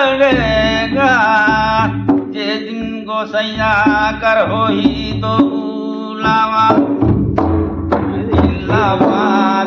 पड़ेगा। जे दिन गोसैया कर हो ही तो बुलावा,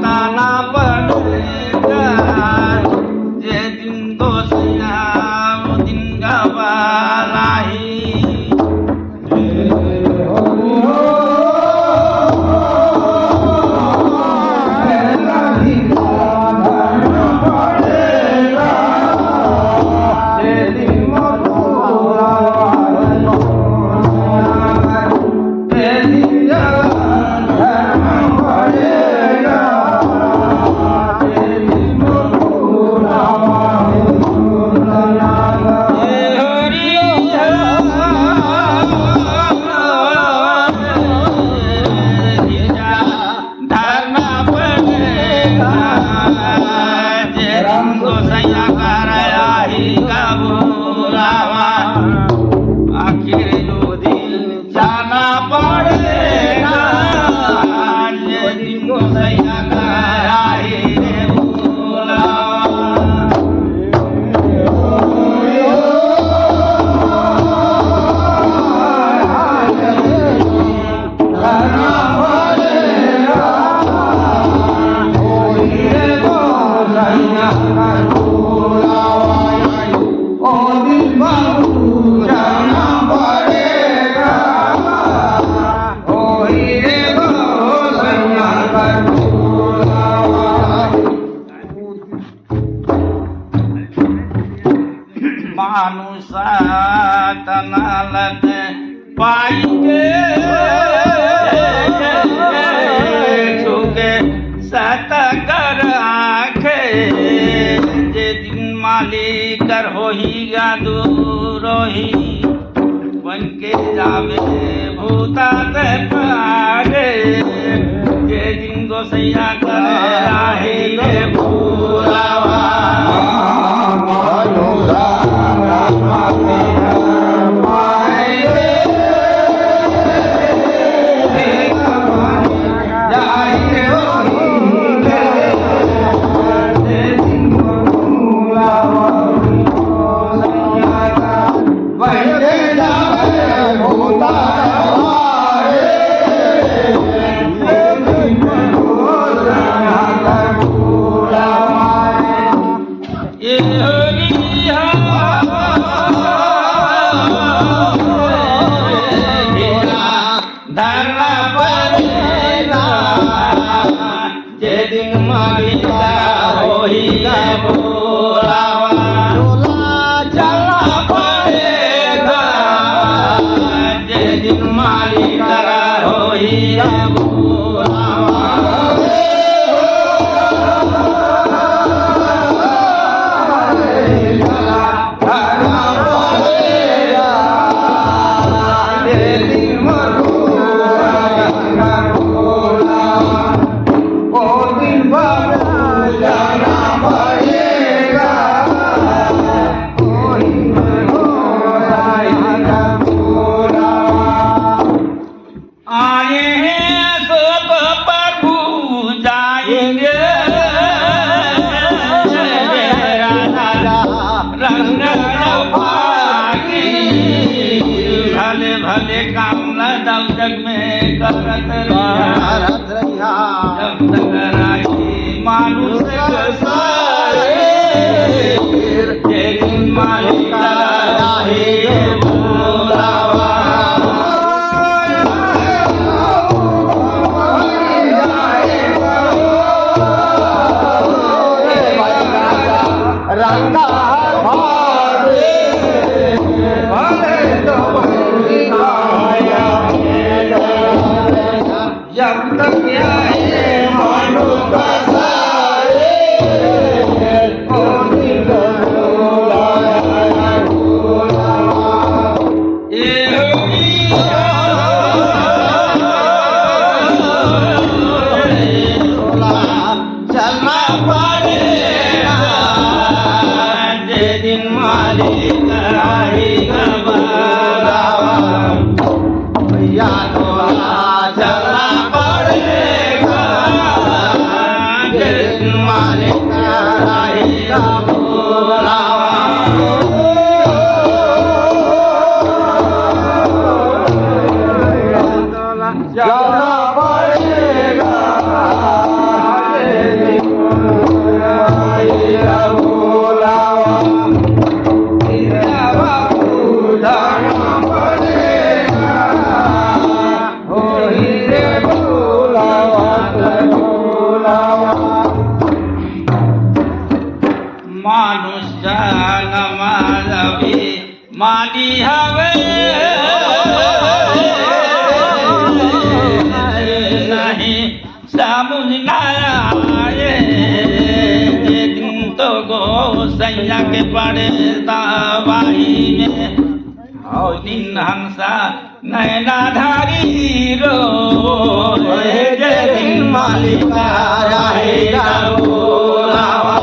ताना पड़ेगा। जे दिन गोसैया वो दिन गवालाही। मानुषा तनालत पाइगे छुके सतकर आखे। जे दिन मालिक कर हो ही दूरोही, बन के जावे भूता ते पागे। जे दिन गोसैया कर राही के बुलावा, जे दिन मालिक हो ही बुलावा, चलना पड़ेगा। जे दिन मालिक हो ही बुलावा, भले भले काम दल जग में करत रहिया। जब तक राजी मानुष सारे, जे दिन मालिक राही बुलावा, रंगा जब तक चलना पड़ेगा। जे दिन मालिक राही बुलावा, भैया तो चलना पड़ेगा। जे दिन मालिक राही बुलावा, माली हवे नहीं समझ ना आए दिन तो गोसैया के पड़े दवाई में और दिन हंसा नैनाधारी रो दिन मालिका रहेगा बोलावा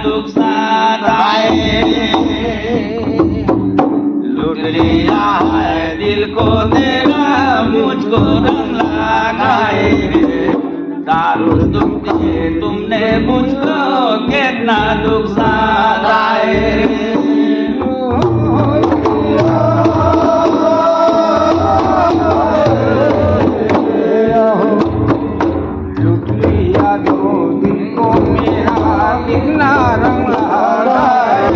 दुख साथ आए लुट लिया है दिल को तेरा मुझको रंग लगाए रे दारुण दुख दिए तुमने मुझको कितना दुख सताए रे लूट लिया दो दिल को मेरा कितना रंग लगाए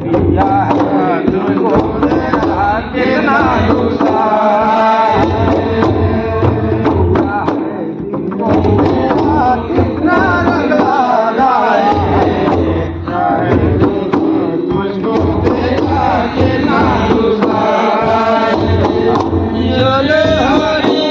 लिया है तुझको तेरा कितना दुसाए लिया है तुझको मेरा कितना रंग लगाए तुझको तेरा कितना दुसाए चले हरि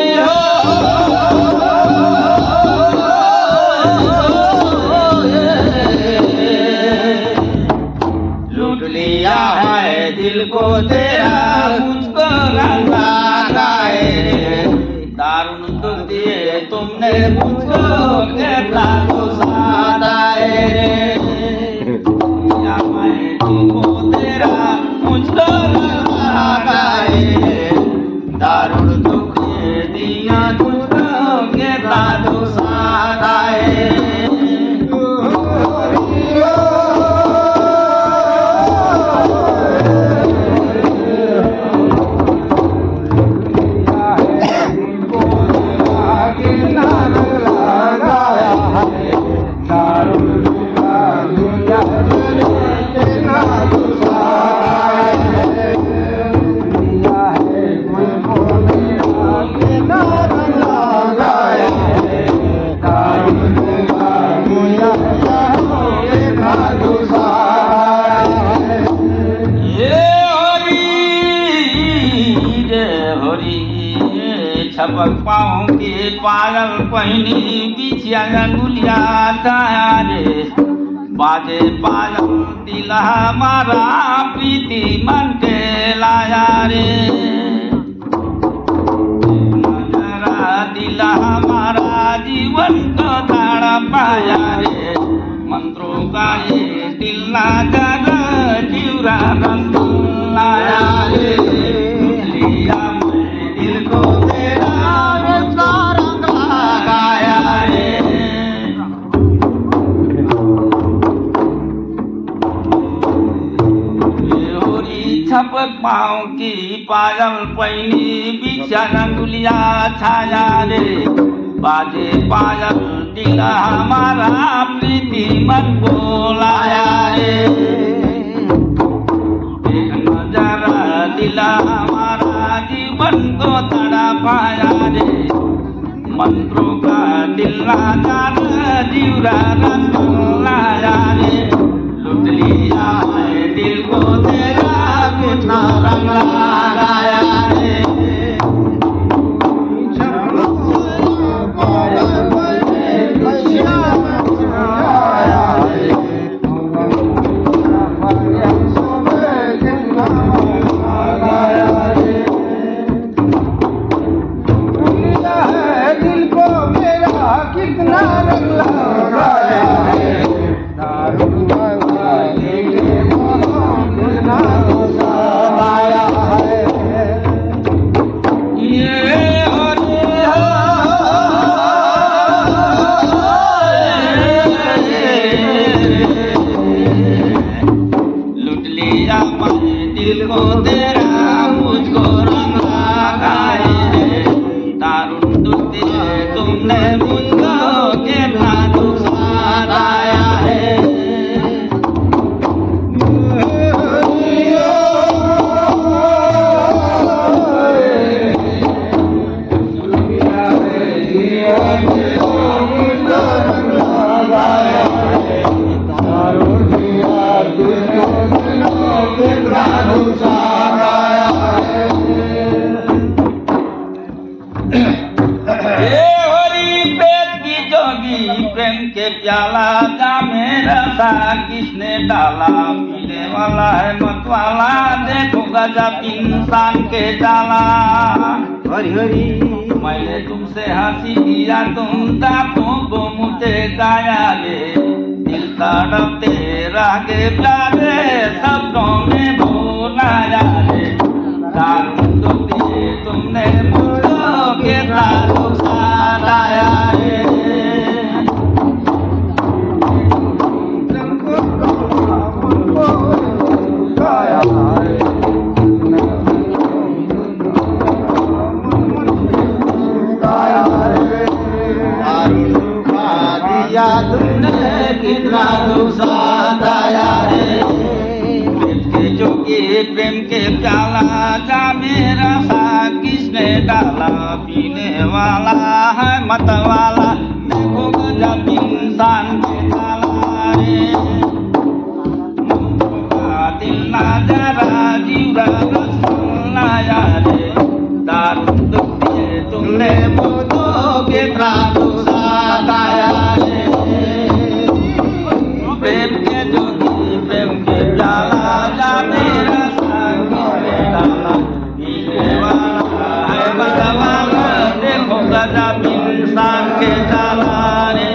लूट लिया है दिल को तेरा मुझको रंग लगाए रे दारुण दुख दिए तुमने मुझको कितना सताए रे लिया है तुमको तेरा मुझको रंग लगाए रे दारुण दुख दिया मुझको कितना सताए छपक पाँव के पायल पहनी बिछिया अंगुलिया छाया रे बाजे पायल दिल हमारा प्रीति मन के लाया रे नजरा दिल हमारा जीवन को ताड़ा पाया रे मंत्रों का ये दिल ना कर जीवरा रंग लाया रे लिया मैं दिल को तेरा मुझको रंग लगाया रे छपक पाँव की पायल पहनी बिछा अंगुलिया छाया रे बाजे पायल दिल हमारा प्रीति मन को लाया रे एक नजारा दिल हमारा जीवन को तड़ा पाया रे मंत्रों का दिल नजारा जीवरा रंग लाया रे लूट लिया है दिल को तेरा कितना रंग लगाया रे दिल को मेरा कितना रंग लगाया है दारू लूट लिया मैं दिल को तेरा मुझको रंग लगाए रे दारुण दुख दिए तुमने मुझको कितना दुख सताया है प्रेम के प्याला जामे रसा किसने डाला पीने वाला है मत वाला देखो गजब इंसान के जाला हरि हरि मैंने तुमसे हंसी किया तुम दांतों को मुझे गाया रे दिल तड़पते रह गए प्यारे शब्दों में भूलाया रे दारुण दुख दिए तुमने मुझको कितना दुख सताया है गाया है गाया है दारुण दुखा दिया तुमने कितना दुख सताया है प्रेम के जोगी प्रेम के प्याला जा मेरा सा किसने डाला पीने वाला है मत वाला देखो गजब इंसान के डाला रे दिल ना जरा जीवा लाया रे दारुण दुख दिए तुमने मुझको कितना दुख सताया रे प्रेम के जोगी प्रेम के प्याला जा मेरा साथी डाला पीने वाला है मतवाला देखो गजब इंसान के डाला रे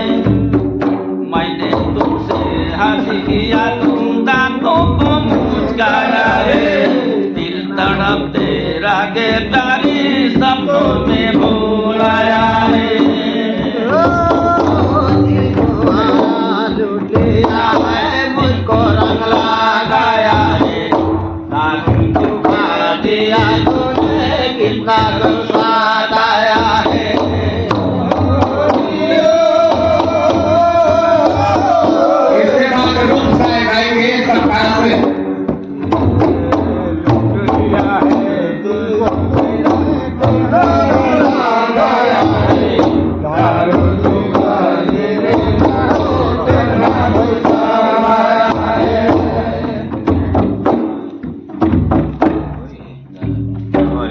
मैंने तुमसे हंसी किया तुम दांतों को मुस्काया है दिल तड़पते रागे तारी सपनों में बुलाया है मुझको रंग लगाया है दारुण दुखा दिया तूने कितना दुख सताया है इसके बाद रूप साए गाएंगे सरकार से